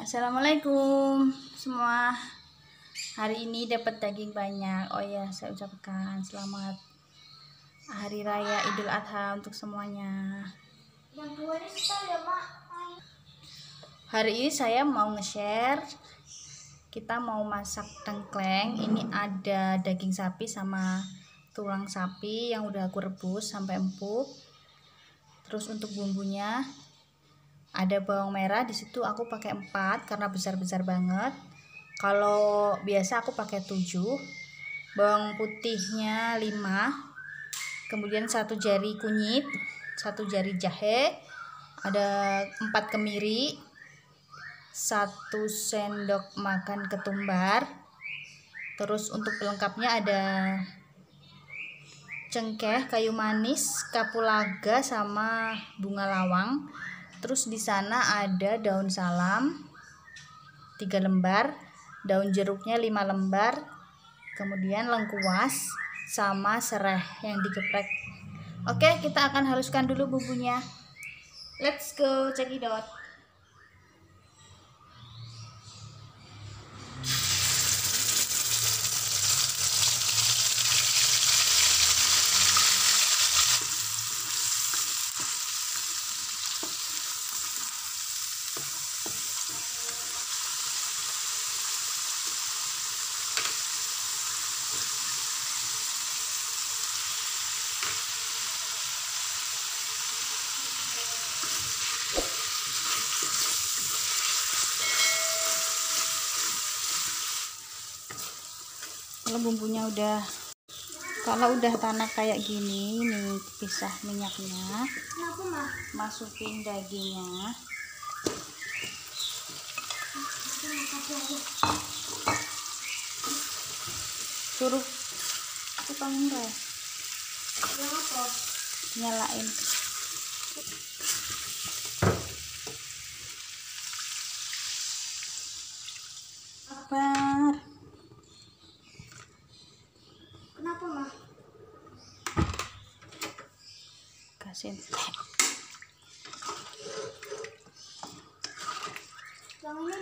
Assalamualaikum semua. Hari ini dapat daging banyak. Oh ya, saya ucapkan selamat Hari Raya Idul Adha untuk semuanya. Hari ini saya mau nge-share. Kita mau masak tengkleng. Ini ada daging sapi sama tulang sapi yang udah aku rebus sampai empuk. Terus untuk bumbunya ada bawang merah, di situ aku pakai 4 karena besar-besar banget. Kalau biasa aku pakai 7. Bawang putihnya 5. Kemudian 1 jari kunyit, 1 jari jahe, ada 4 kemiri, 1 sendok makan ketumbar. Terus untuk pelengkapnya ada cengkeh, kayu manis, kapulaga sama bunga lawang. Terus di sana ada daun salam 3 lembar, daun jeruknya 5 lembar, kemudian lengkuas sama serai yang digeprek. Oke, kita akan haluskan dulu bumbunya. Let's go, check it out. Kalau udah tanak kayak gini nih, pisah minyaknya, masukin dagingnya, suruh tukang res nyalain. Sabar. Kenapa, Mah? Kasih. Yang ini